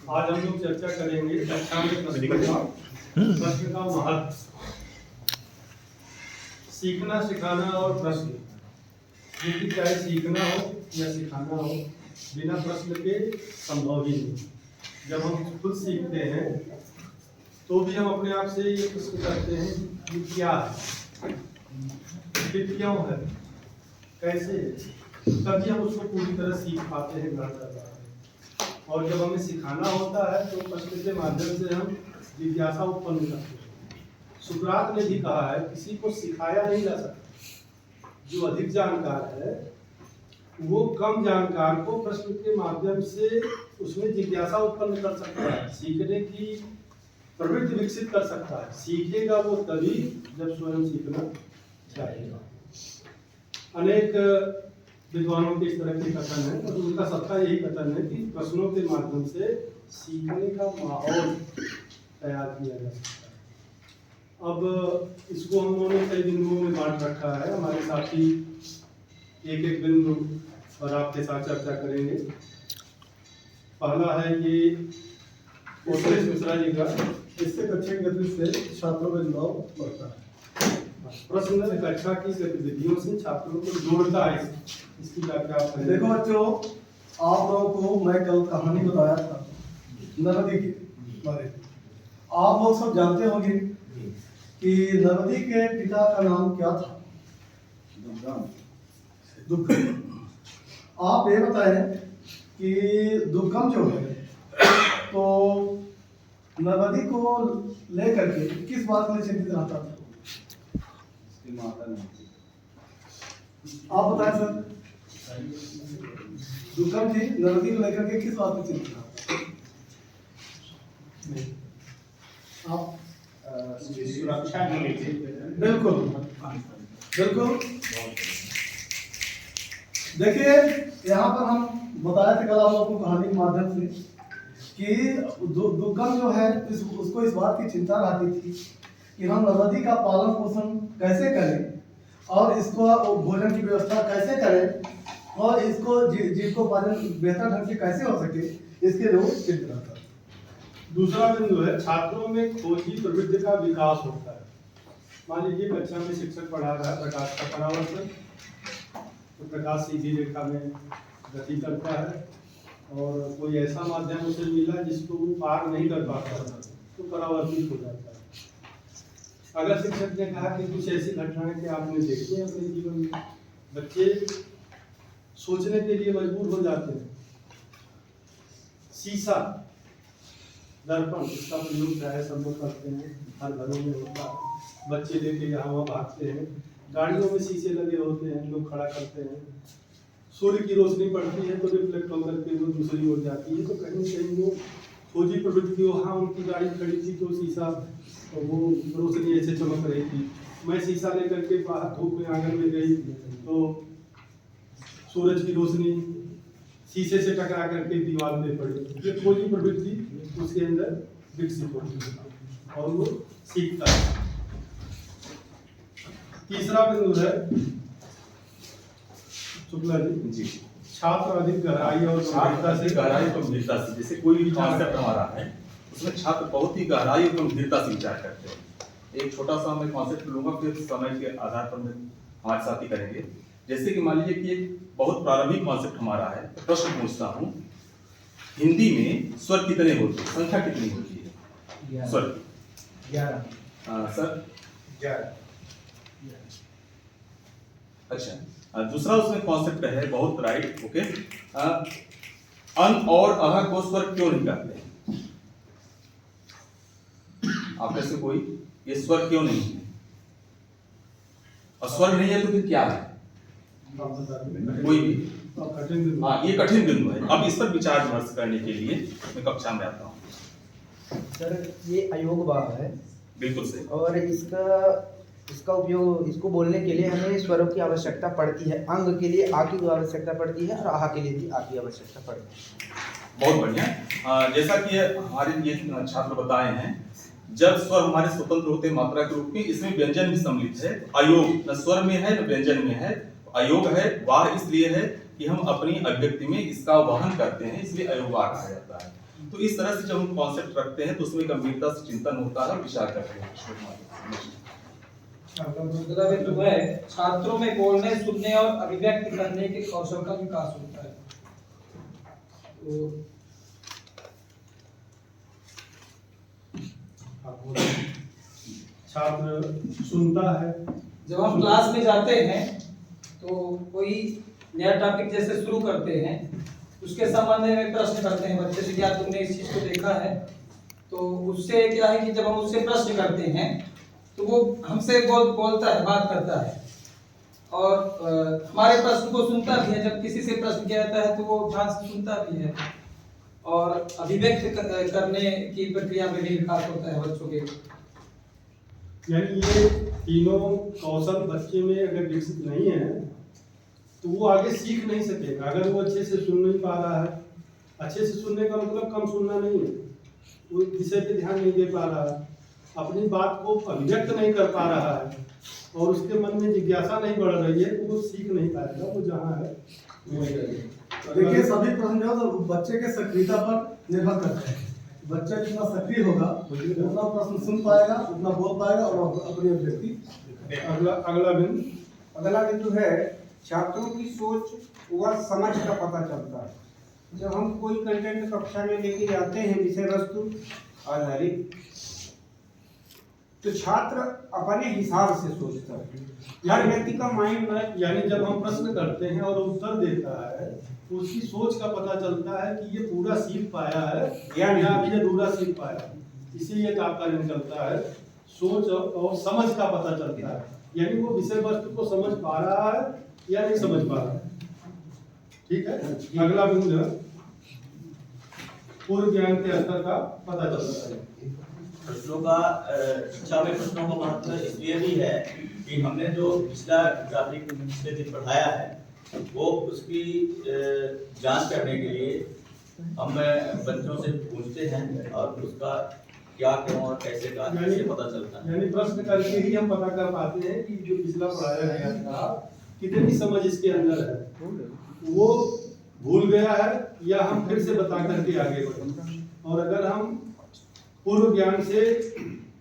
आज हम लोग चर्चा करेंगे कक्षा में प्रश्न का महत्व, सीखना सिखाना और प्रश्न। क्योंकि चाहे सीखना हो या सिखाना हो, बिना प्रश्न के संभव ही नहीं। जब हम खुद सीखते हैं तो भी हम अपने आप से ये प्रश्न करते हैं कि क्या है, फिर क्यों है, कैसे है, तभी हम उसको पूरी तरह सीख पाते हैं, ग्रहण कर पाते हैं। और जब हमें सिखाना होता है तो प्रश्न के माध्यम से हम जिज्ञासा उत्पन्न करते हैं। सुकरात ने भी कहा है किसी को सिखाया नहीं जा सकता। जो अधिक जानकार है वो कम जानकार को प्रश्न के माध्यम से उसमें जिज्ञासा उत्पन्न कर सकता है, सीखने की प्रवृत्ति विकसित कर सकता है। सीखेगा वो तभी जब स्वयं सीखना चाहेगा। अनेक विद्वानों के इस तरह के कथन है और उनका सबका यही कथन है कि प्रश्नों के माध्यम से सीखने का माहौल तैयार किया जा सकता है। अब इसको हम लोगों ने कई बिंदुओं में बांट रखा है। हमारे साथी एक एक बिंदु पर आपके साथ चर्चा करेंगे। पहला है ये कोशलेश मिश्रा जी का, इससे कक्षा की गति से छात्रों का जुड़ाव बढ़ता है। प्रश्न कक्षा की गतिविधियों से छात्रों को जोड़ता है, इसकी व्याख्या आप करें। देखो बच्चों, आप लोगों को मैं कल कहानी बताया था नर्मदी के बारे में। आप लोग सब जानते होंगे कि नर्मदी के पिता का नाम क्या था? दुर्गम। आप ये बताएं कि दुर्गम जो है तो नर्मदी को लेकर के किस बात के लिए चिंतित रहता था? आप बताएं सर। दुर्गम जी नर्मदी को लेकर के किस बात की चिंता करते हैं? आप सुरक्षा के लिए। बिल्कुल बिल्कुल। देखिए यहाँ पर हम बताए थे कल आप लोगों को कहानी के माध्यम से कि दुर्गम जो है उसको इस बात की चिंता रहती थी कि हम नर्मदी का पालन पोषण कैसे करें और इसको भोजन की व्यवस्था कैसे करें और इसको जिसको पालन बेहतर ढंग से कैसे हो सके, इसके लिए वो चिंतित रहता है। दूसरा बिंदु है छात्रों में खोजी प्रवृत्ति का विकास होता है। मान लीजिए कक्षा में शिक्षक पढ़ा रहा है प्रकाश का परावर्तन, तो प्रकाश सीधी रेखा में गति करता है और कोई ऐसा माध्यम उसे मिला जिसको वो पार नहीं कर पाता तो परावर्तित हो जाता है। अगर शिक्षक ने कहा कि कुछ ऐसी घटनाएं कि आपने देखी है अपने जीवन में, बच्चे सोचने के लिए मजबूर हो जाते हैं। शीशा, दर्पण, इसका प्रयोग चाहे सब लोग करते हैं, हर घरों में होता है। बच्चे लेके यहाँ वहाँ भागते हैं, गाड़ियों में शीशे लगे होते हैं, लोग खड़ा करते हैं। सूर्य की रोशनी पड़ती है तो रिफ्लेक्ट होकर के वो दूसरी ओर जाती है, तो कहीं कहीं वो खोजी प्रवृत्ति हो। हाँ, उनकी गाड़ी खड़ी थी तो शीशा तो वो रोशनी ऐसे चमक रही थी। मैं शीशा लेकर के बाहर धूप में आंगन में गई तो सूरज की रोशनी शीशे से टकरा करके दीवार में पड़ी। ये खोजी प्रवृत्ति उसके अंदर विकसित होती है और वो सीखता है। तीसरा बिंदु है शुक्ला जी, छात्र अधिक गहराई और गंभीरता से जैसे कोई भी कॉन्सेप्ट हमारा है उसमें छात्र बहुत ही गहराई और गंभीरता से विचार करते हैं। एक छोटा सा मैं कॉन्सेप्ट लूंगा, फिर समय के आधार पर हमारे साथी करेंगे। जैसे कि मान लीजिए कि एक बहुत प्रारंभिक कॉन्सेप्ट हमारा है, तो प्रश्न पूछता हूँ, हिंदी में स्वर कितने होते हैं, संख्या कितनी होती है स्वर की? 11 सर 11। अच्छा, दूसरा उसमें कॉन्सेप्ट है बहुत राइट, ओके, अन और अह को स्वर क्यों नहीं कहते हैं? आप में से कोई ये स्वर क्यों नहीं है? और स्वर नहीं है तो फिर क्या है? कोई भी? हाँ, ये कठिन बिंदु है। अब इस पर विचार विमर्श करने के लिए मैं कक्षा में आता हूँ। सर ये अयोग भाव है। बिल्कुल सही। और इसका उपयोग, इसको बोलने के लिए हमें स्वरों की आवश्यकता पड़ती है। अंग के लिए आ की आवश्यकता पड़ती है और आह के लिए भी आ की आवश्यकता पड़ती है। बहुत बढ़िया। जैसा कि हमारे ये छात्र बताए हैं, जब स्वर हमारे स्वतंत्र होते हैं मात्रा के रूप में, इसमें व्यंजन भी सम्मिलित है। अयोग न स्वर में है न व्यंजन में है। अयोग है, वाह इसलिए है कि हम अपनी अभिव्यक्ति में इसका वहन करते हैं, इसलिए अयोगवाह कहा जाता है। तो इस तरह से जब हम कॉन्सेप्ट रखते हैं तो उसमें गंभीरता से चिंतन होता है, विचार करते हैं। दूसरा बिंदु है छात्रों में बोलने, सुनने और अभिव्यक्त करने के कौशल का विकास होता है। तो छात्र सुनता है। जब हम क्लास में जाते हैं तो कोई नया टॉपिक जैसे शुरू करते हैं, उसके संबंध में प्रश्न करते हैं बच्चे से, क्या तुमने इस चीज को देखा है? तो उससे क्या है कि जब हम उससे प्रश्न करते हैं तो वो हमसे बोलता है, बात करता है और हमारे प्रश्न को सुनता भी है। जब किसी से प्रश्न किया जाता है तो वो ध्यान से सुनता भी है और अभिव्यक्त करने की प्रक्रिया में भी विकास होता है बच्चों के। यानी ये तीनों कौशल बच्चे में अगर विकसित नहीं है तो वो आगे सीख नहीं सकेगा। अगर वो अच्छे से सुन नहीं पा रहा है, अच्छे से सुनने का मतलब कम सुनना नहीं है, वो विषय पे ध्यान नहीं दे पा रहा है, अपनी बात को अभिव्यक्त नहीं कर पा रहा है और उसके मन में जिज्ञासा नहीं बढ़ रही है, तो वो सीख नहीं पाएगा, वो जहाँ है वहीं रहेगा। देखिए सभी प्रश्न जो है तो बच्चे के सक्रियता पर निर्भर करते हैं। बच्चा जितना सक्रिय होगा उतना प्रश्न सुन पाएगा, उतना बोल पाएगा और अपनी अभिव्यक्ति। अगला बिंदु है छात्रों की सोच व समझ का पता चलता है। जब हम कोई कंटेंट कक्षा में लेके जाते हैं विषय वस्तु आधारित, तो छात्र अपने हिसाब से सोचता है। हर व्यक्ति का माइंड, यानी जब हम प्रश्न करते हैं और उत्तर देता है तो उसकी सोच का पता चलता है कि ये पूरा सीख पाया है या अभी अधूरा सीख पाया है। इसी ये तात्पर्य निकलता है, सोच और समझ का पता चलता है। यानी वो विषय वस्तु को समझ पा रहा है या नहीं समझ पा रहा है। ठीक है। अगला बिंदु है पूर्व ज्ञान के स्तर का पता चलता है। प्रश्नों का शिक्षा में प्रश्नों का महत्व इसलिए भी है कि हमने जो पिछला टॉपिक पिछले दिन पढ़ाया है वो उसकी जांच करने के लिए हम बच्चों से पूछते हैं और उसका क्या क्यों और कैसे का कैसे पता चलता है। यानी प्रश्न करके ही हम पता कर पाते हैं कि जो पिछला पढ़ाया गया था कितनी समझ इसके अंदर है, वो भूल गया है या हम फिर से बता करके आगे बढ़े। और अगर हम पूर्व ज्ञान से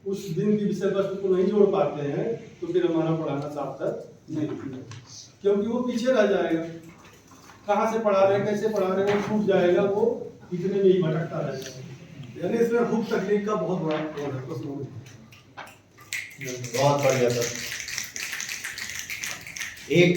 उस दिन की विषय वस्तु को नहीं जोड़ पाते हैं तो फिर हमारा पढ़ाना सार्थक नहीं है, क्योंकि वो पीछे रह जाएगा। कहाँ से पढ़ा रहे हैं, कैसे पढ़ा रहे हैं, छूट जाएगा, वो इतने में ही भटकता रहेगा। यानी इसमें हुक तकनीक का बहुत बड़ा रोल है प्रश्नों में। बहुत बढ़िया सर। एक